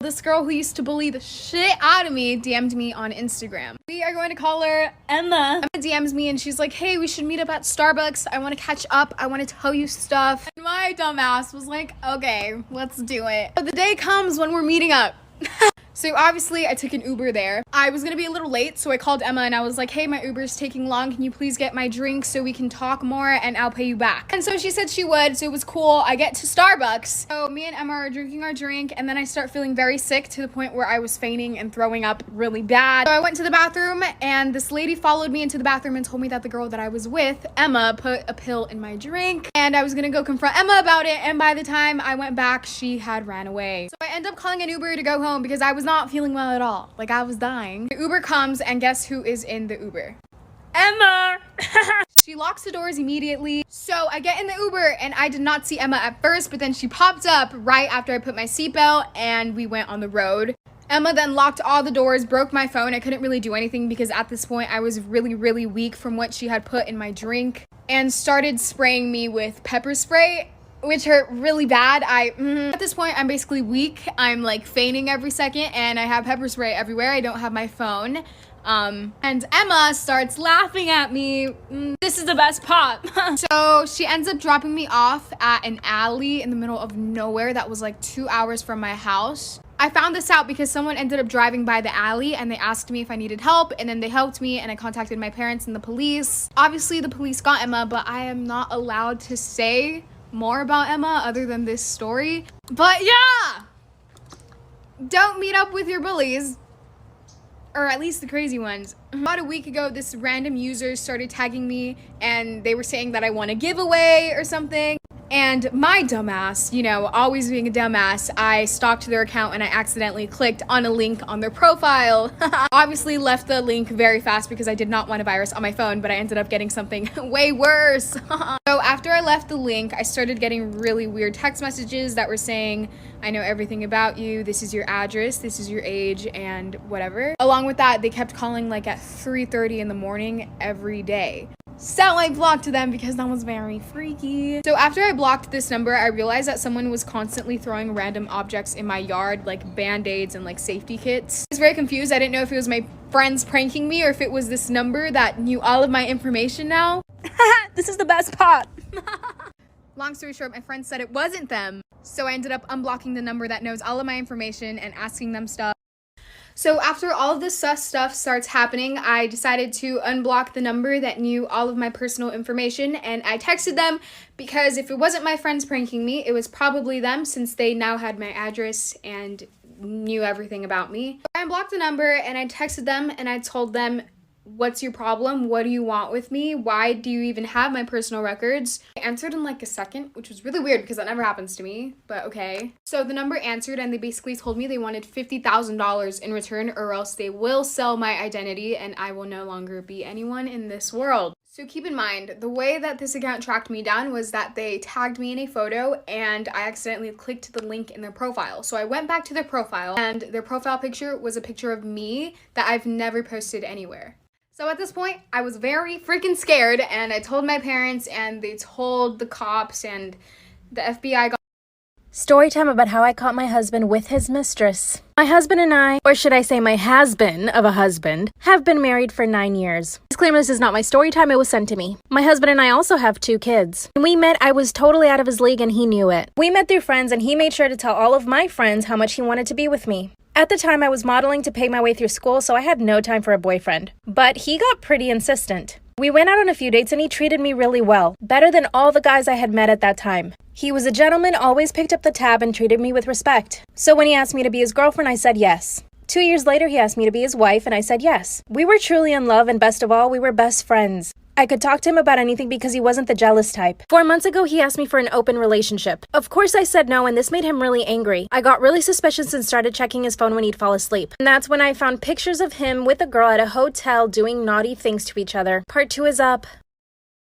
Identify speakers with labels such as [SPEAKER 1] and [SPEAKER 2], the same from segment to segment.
[SPEAKER 1] This girl who used to bully the shit out of me DM'd me on Instagram. We are going to call her Emma. Emma DMs me and she's like, hey, we should meet up at Starbucks. I want to catch up. I want to tell you stuff. And my dumbass was like, okay, let's do it. But the day comes when we're meeting up. So obviously I took an Uber there. I was gonna be a little late, so I called Emma and I was like, hey, my Uber's taking long. Can you please get my drink so we can talk more and I'll pay you back? And so she said she would, so it was cool. I get to Starbucks. So me and Emma are drinking our drink and then I start feeling very sick to the point where I was fainting and throwing up really bad. So I went to the bathroom and this lady followed me into the bathroom and told me that the girl that I was with, Emma, put a pill in my drink and I was gonna go confront Emma about it, and by the time I went back, she had ran away. So I end up calling an Uber to go home because I was not feeling well at all. Like, I was dying. The Uber comes and guess who is in the Uber? Emma! She locks the doors immediately. So I get in the Uber and I did not see Emma at first, but then she popped up right after I put my seatbelt and we went on the road. Emma then locked all the doors, broke my phone. I couldn't really do anything because at this point I was really, really weak from what she had put in my drink, and started spraying me with pepper spray, which hurt really bad. At this point, I'm basically weak. I'm like fainting every second and I have pepper spray everywhere. I don't have my phone. And Emma starts laughing at me. This is the best part. So she ends up dropping me off at an alley in the middle of nowhere that was like 2 hours from my house. I found this out because someone ended up driving by the alley and they asked me if I needed help, and then they helped me and I contacted my parents and the police. Obviously the police got Emma, but I am not allowed to say more about Emma other than this story. But yeah, don't meet up with your bullies, or at least the crazy ones. About a week ago, this random user started tagging me and they were saying that I won a giveaway or something. And my dumbass, you know, always being a dumbass, I stalked their account and I accidentally clicked on a link on their profile. Obviously left the link very fast because I did not want a virus on my phone, but I ended up getting something way worse. So after I left the link, I started getting really weird text messages that were saying, I know everything about you, this is your address, this is your age, and whatever. Along with that, they kept calling like at 3:30 in the morning every day. So I blocked them because that was very freaky. So after I blocked this number, I realized that someone was constantly throwing random objects in my yard, like band-aids and like safety kits. I was very confused. I didn't know if it was my friends pranking me or if it was this number that knew all of my information now. This is the best part. Long story short, my friend said it wasn't them. So I ended up unblocking the number that knows all of my information and asking them stuff. So after all of this sus stuff starts happening, I decided to unblock the number that knew all of my personal information, and I texted them because if it wasn't my friends pranking me, it was probably them since they now had my address and knew everything about me. I unblocked the number and I texted them and I told them, what's your problem? What do you want with me? Why do you even have my personal records? I answered in like a second, which was really weird because that never happens to me, but okay. So the number answered and they basically told me they wanted $50,000 in return or else they will sell my identity and I will no longer be anyone in this world. So keep in mind, the way that this account tracked me down was that they tagged me in a photo and I accidentally clicked the link in their profile. So I went back to their profile and their profile picture was a picture of me that I've never posted anywhere. So at this point, I was very freaking scared and I told my parents and they told the cops and the FBI got
[SPEAKER 2] Story time about how I caught my husband with his mistress. My husband and I, or should I say my has-been of a husband, have been married for 9 years. Disclaimer, this is not my story time, it was sent to me. My husband and I also have 2 kids. When we met, I was totally out of his league and he knew it. We met through friends and he made sure to tell all of my friends how much he wanted to be with me. At the time, I was modeling to pay my way through school, so I had no time for a boyfriend. But he got pretty insistent. We went out on a few dates and he treated me really well, better than all the guys I had met at that time. He was a gentleman, always picked up the tab and treated me with respect. So when he asked me to be his girlfriend, I said yes. 2 years later, he asked me to be his wife and I said yes. We were truly in love and best of all, we were best friends. I could talk to him about anything because he wasn't the jealous type. 4 months ago, he asked me for an open relationship. Of course, I said no, and this made him really angry. I got really suspicious and started checking his phone when he'd fall asleep. And that's when I found pictures of him with a girl at a hotel doing naughty things to each other. Part 2 is up.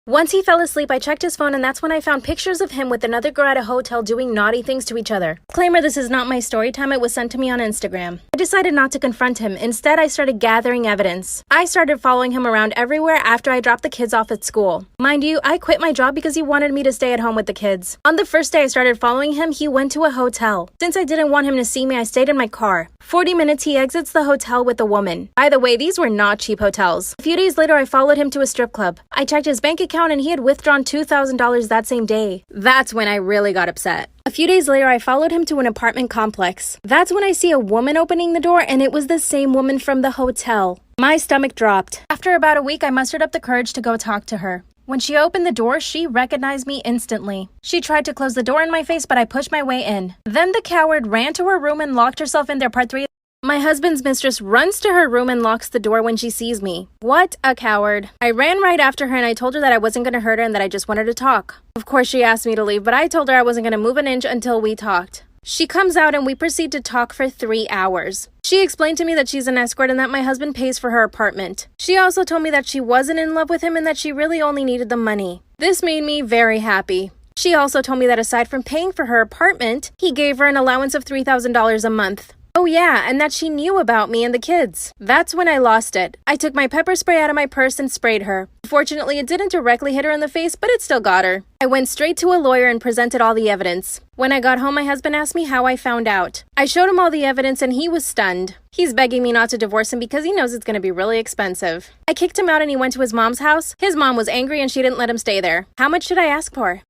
[SPEAKER 2] Once he fell asleep, I checked his phone, and that's when I found pictures of him with another girl at a hotel doing naughty things to each other. Disclaimer, this is not my story time. It was sent to me on Instagram. I decided not to confront him. Instead, I started gathering evidence. I started following him around everywhere after I dropped the kids off at school. Mind you, I quit my job because he wanted me to stay at home with the kids. On the first day I started following him, he went to a hotel. Since I didn't want him to see me, I stayed in my car. 40 minutes, he exits the hotel with a woman. By the way, these were not cheap hotels. A few days later, I followed him to a strip club. I checked his bank account and he had withdrawn $2,000 that same day. That's when I really got upset. A few days later, I followed him to an apartment complex. That's when I see a woman opening the door, and it was the same woman from the hotel. My stomach dropped. After about a week, I mustered up the courage to go talk to her. When she opened the door, she recognized me instantly. She tried to close the door in my face, but I pushed my way in. Then the coward ran to her room and locked herself in there. Part 3. My husband's mistress runs to her room and locks the door when she sees me. What a coward. I ran right after her and I told her that I wasn't going to hurt her and that I just wanted to talk. Of course, she asked me to leave, but I told her I wasn't going to move an inch until we talked. She comes out and we proceed to talk for 3 hours. She explained to me that she's an escort and that my husband pays for her apartment. She also told me that she wasn't in love with him and that she really only needed the money. This made me very happy. She also told me that aside from paying for her apartment, he gave her an allowance of $3,000 a month. Oh yeah, and that she knew about me and the kids. That's when I lost it. I took my pepper spray out of my purse and sprayed her. Fortunately, it didn't directly hit her in the face, but it still got her. I went straight to a lawyer and presented all the evidence. When I got home, my husband asked me how I found out. I showed him all the evidence and he was stunned. He's begging me not to divorce him because he knows it's going to be really expensive. I kicked him out and he went to his mom's house. His mom was angry and she didn't let him stay there. How much should I ask for?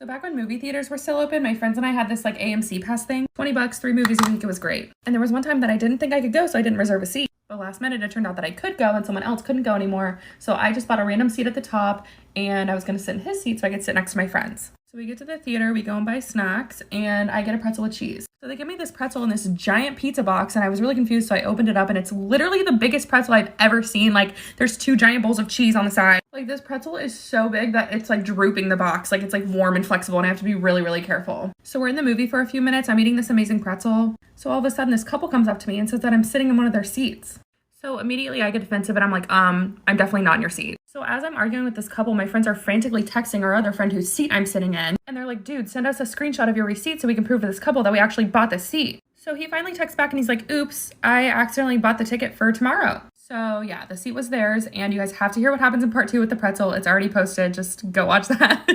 [SPEAKER 3] So back when movie theaters were still open, my friends and I had this like AMC pass thing. $20, 3 movies a week, it was great. And there was one time that I didn't think I could go, so I didn't reserve a seat. But last minute, it turned out that I could go and someone else couldn't go anymore. So I just bought a random seat at the top and I was gonna sit in his seat so I could sit next to my friends. So we get to the theater, we go and buy snacks, and I get a pretzel with cheese. So they give me this pretzel in this giant pizza box, and I was really confused, so I opened it up, and it's literally the biggest pretzel I've ever seen. Like, there's 2 giant bowls of cheese on the side. Like, this pretzel is so big that it's, like, drooping the box. Like, it's, like, warm and flexible, and I have to be really, really careful. So we're in the movie for a few minutes. I'm eating this amazing pretzel. So all of a sudden, this couple comes up to me and says that I'm sitting in one of their seats. So immediately I get defensive and I'm like, I'm definitely not in your seat. So as I'm arguing with this couple, my friends are frantically texting our other friend whose seat I'm sitting in. And they're like, dude, send us a screenshot of your receipt so we can prove to this couple that we actually bought this seat. So he finally texts back and he's like, oops, I accidentally bought the ticket for tomorrow. So yeah, the seat was theirs. And you guys have to hear what happens in part 2 with the pretzel. It's already posted. Just go watch that.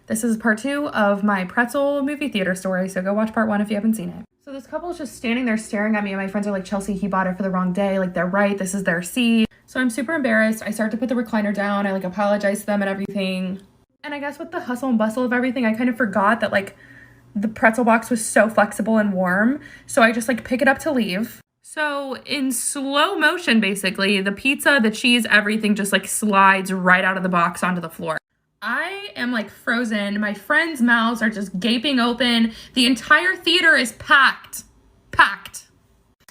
[SPEAKER 3] This is part 2 of my pretzel movie theater story. So go watch part 1 if you haven't seen it. So this couple is just standing there staring at me and my friends are like, Chelsea, he bought it for the wrong day. Like, they're right. This is their seat. So I'm super embarrassed. I start to put the recliner down. I like apologize to them and everything. And I guess with the hustle and bustle of everything, I kind of forgot that like the pretzel box was so flexible and warm. So I just like pick it up to leave. So in slow motion, basically, the pizza, the cheese, everything just like slides right out of the box onto the floor. I am like frozen. My friends' mouths are just gaping open. The entire theater is packed. Packed.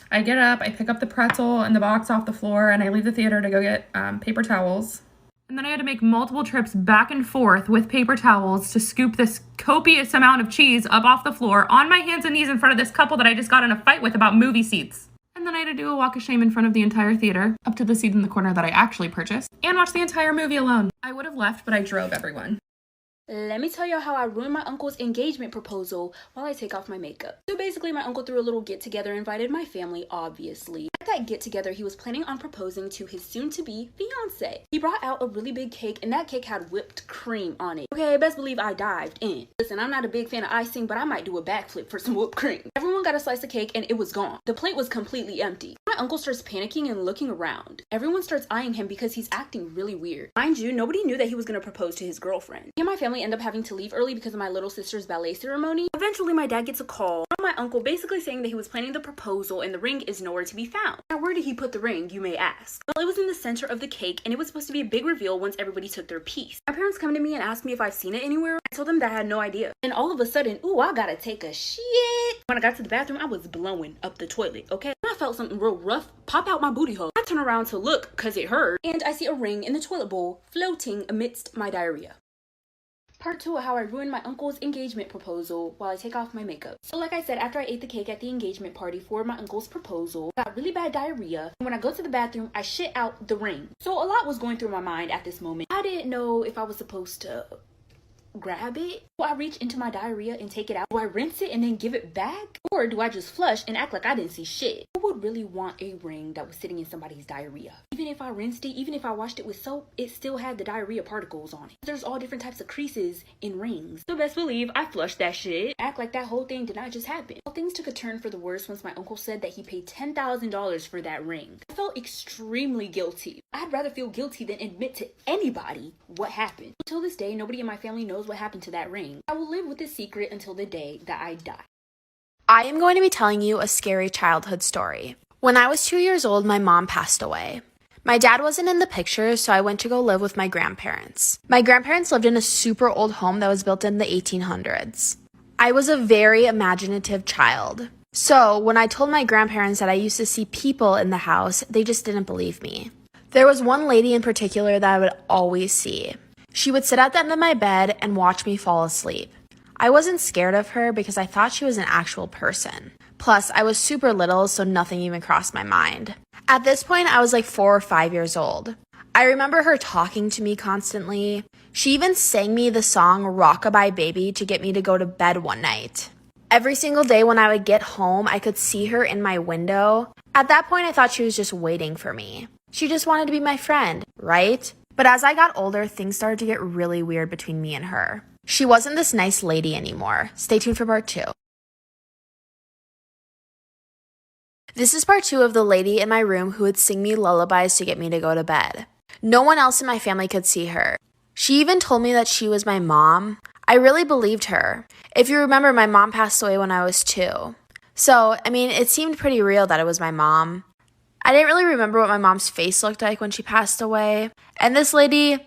[SPEAKER 3] I get up, I pick up the pretzel and the box off the floor, and I leave the theater to go get paper towels. And then I had to make multiple trips back and forth with paper towels to scoop this copious amount of cheese up off the floor on my hands and knees in front of this couple that I just got in a fight with about movie seats. And then I had to do a walk of shame in front of the entire theater, up to the seat in the corner that I actually purchased, and watch the entire movie alone. I would have left, but I drove everyone.
[SPEAKER 4] Let me tell y'all how I ruined my uncle's engagement proposal while I take off my makeup. So basically, my uncle threw a little get-together, invited my family, obviously. At that get-together, he was planning on proposing to his soon-to-be fiance. He brought out a really big cake, and that cake had whipped cream on it. Okay, best believe I dived in. Listen, I'm not a big fan of icing, but I might do a backflip for some whipped cream. Everyone got a slice of cake, and it was gone. The plate was completely empty. My uncle starts panicking and looking around. Everyone starts eyeing him because he's acting really weird. Mind you, nobody knew that he was going to propose to his girlfriend. Me and my family end up having to leave early because of my little sister's ballet ceremony. Eventually, my dad gets a call from my uncle basically saying that he was planning the proposal and the ring is nowhere to be found. Now, where did he put the ring, you may ask? Well, it was in the center of the cake and it was supposed to be a big reveal once everybody took their piece. My parents come to me and ask me if I've seen it anywhere. I told them that I had no idea. And all of a sudden, ooh, I gotta take a shit. When I got to the bathroom, I was blowing up the toilet, okay? I felt something real rough pop out my booty hole. I turn around to look, cause it hurt, and I see a ring in the toilet bowl floating amidst my diarrhea. Part 2 of how I ruined my uncle's engagement proposal while I take off my makeup. So like I said, after I ate the cake at the engagement party for my uncle's proposal, I got really bad diarrhea. And when I go to the bathroom, I shit out the ring. So a lot was going through my mind at this moment. I didn't know if I was supposed to grab it. Do I reach into my diarrhea and take it out? Do I rinse it and then give it back? Or do I just flush and act like I didn't see shit? Who would really want a ring that was sitting in somebody's diarrhea? Even if I rinsed it, even if I washed it with soap, it still had the diarrhea particles on it. There's all different types of creases in rings. So best believe I flushed that shit. Act like that whole thing did not just happen. Well, things took a turn for the worse once my uncle said that he paid $10,000 for that ring. I felt extremely guilty. I'd rather feel guilty than admit to anybody what happened. Until this day, nobody in my family knows what happened to that ring. I will live with this secret until the day that I die.
[SPEAKER 2] I am going to be telling you a scary childhood story. When I was 2 years old, my mom passed away. My dad wasn't in the picture, so I went to go live with my grandparents. My grandparents lived in a super old home that was built in the 1800s. I was a very imaginative child. So when I told my grandparents that I used to see people in the house, they just didn't believe me. There was one lady in particular that I would always see. She would sit at the end of my bed and watch me fall asleep. I wasn't scared of her because I thought she was an actual person. Plus, I was super little, so nothing even crossed my mind. At this point, I was like 4 or 5 years old. I remember her talking to me constantly. She even sang me the song Rockabye Baby to get me to go to bed one night. Every single day when I would get home, I could see her in my window. At that point, I thought she was just waiting for me. She just wanted to be my friend, right? But as I got older, things started to get really weird between me and her. She wasn't this nice lady anymore. Stay tuned for part 2. This is part 2 of the lady in my room who would sing me lullabies to get me to go to bed. No one else in my family could see her. She even told me that she was my mom. I really believed her. If you remember, my mom passed away when I was 2. So, it seemed pretty real that it was my mom. I didn't really remember what my mom's face looked like when she passed away. And this lady,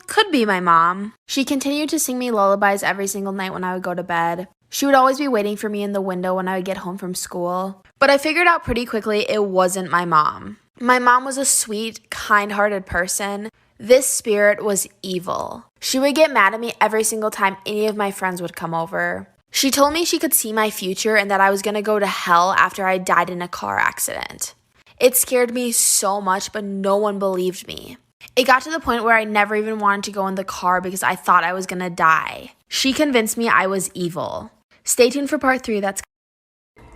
[SPEAKER 2] could be my mom. She continued to sing me lullabies every single night when I would go to bed. She would always be waiting for me in the window when I would get home from school. But I figured out pretty quickly it wasn't my mom. My mom was a sweet, kind-hearted person. This spirit was evil. She would get mad at me every single time any of my friends would come over. She told me she could see my future and that I was going to go to hell after I died in a car accident. It scared me so much, but no one believed me. It got to the point where I never even wanted to go in the car because I thought I was gonna die. She convinced me I was evil. Stay tuned for part 3.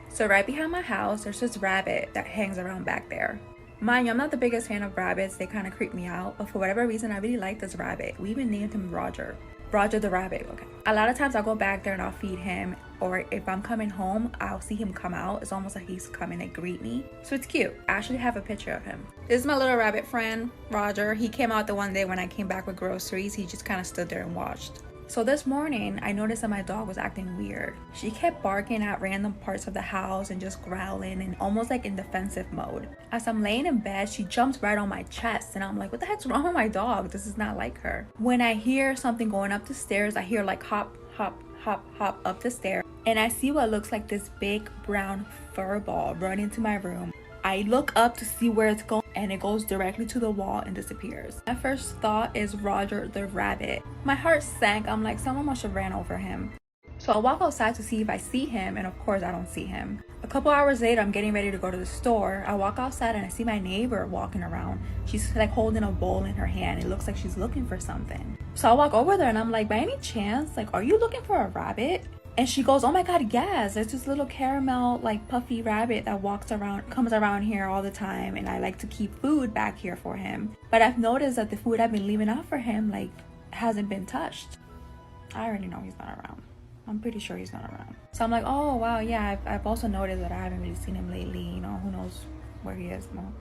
[SPEAKER 5] So right behind my house, there's this rabbit that hangs around back there. Mind you, I'm not the biggest fan of rabbits. They kind of creep me out. But for whatever reason, I really like this rabbit. We even named him Roger. Roger the rabbit, okay. A lot of times I'll go back there and I'll feed him. Or if I'm coming home, I'll see him come out. It's almost like he's coming to greet me. So it's cute. I actually have a picture of him. This is my little rabbit friend, Roger. He came out the one day when I came back with groceries. He just kind of stood there and watched. So this morning, I noticed that my dog was acting weird. She kept barking at random parts of the house and just growling and almost like in defensive mode. As I'm laying in bed, she jumps right on my chest and I'm like, what the heck's wrong with my dog? This is not like her. When I hear something going up the stairs, I hear like hop, hop, hop, hop up the stairs. And I see what looks like this big brown fur ball run into my room. I look up to see where it's going and it goes directly to the wall and disappears. My first thought is Roger the rabbit. My heart sank. I'm like, someone must have ran over him. So I walk outside to see if I see him, and of course I don't see him. A couple hours later, I'm getting ready to go to the store. I walk outside and I see my neighbor walking around. She's like holding a bowl in her hand. It looks like she's looking for something. So I walk over there and I'm like, by any chance, like, are you looking for a rabbit? And she goes, oh my god, yes, there's this little caramel like puffy rabbit that comes around here all the time, and I like to keep food back here for him. But I've noticed that the food I've been leaving out for him like hasn't been touched. I already know he's not around. I'm pretty sure he's not around. So I'm like, oh wow, yeah, I've also noticed that I haven't really seen him lately. Who knows where he is. No.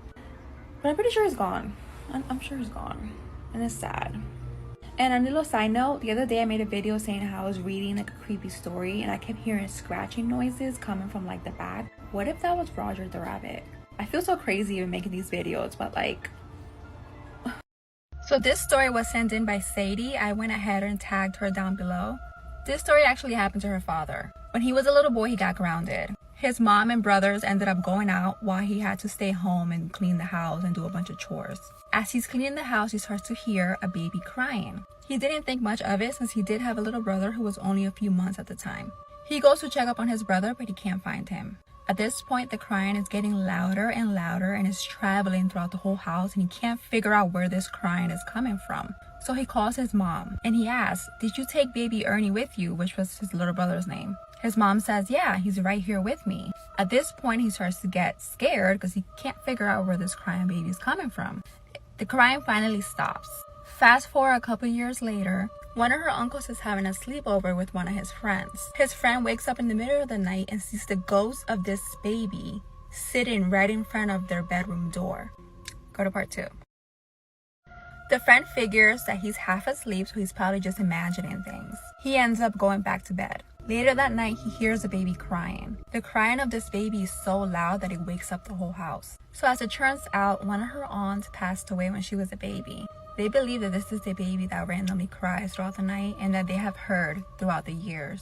[SPEAKER 5] But I'm pretty sure he's gone. I'm sure he's gone. And it's sad. And a little side note, the other day I made a video saying how I was reading like a creepy story and I kept hearing scratching noises coming from like the back. What if that was Roger the rabbit? I feel so crazy even making these videos, but like... So this story was sent in by Sadie. I went ahead and tagged her down below. This story actually happened to her father. When he was a little boy, he got grounded. His mom and brothers ended up going out while he had to stay home and clean the house and do a bunch of chores. As he's cleaning the house, he starts to hear a baby crying. He didn't think much of it since he did have a little brother who was only a few months at the time. He goes to check up on his brother, but he can't find him. At this point, the crying is getting louder and louder and is traveling throughout the whole house, and he can't figure out where this crying is coming from. So he calls his mom and he asks, "Did you take baby Ernie with you?" which was his little brother's name. His mom says, "Yeah, he's right here with me." At this point, he starts to get scared because he can't figure out where this crying baby is coming from. The crying finally stops. Fast forward a couple years later, one of her uncles is having a sleepover with one of his friends. His friend wakes up in the middle of the night and sees the ghost of this baby sitting right in front of their bedroom door. Go to part 2. The friend figures that he's half asleep, so he's probably just imagining things. He ends up going back to bed. Later that night, he hears a baby crying. The crying of this baby is so loud that it wakes up the whole house. So as it turns out, one of her aunts passed away when she was a baby. They believe that this is the baby that randomly cries throughout the night and that they have heard throughout the years.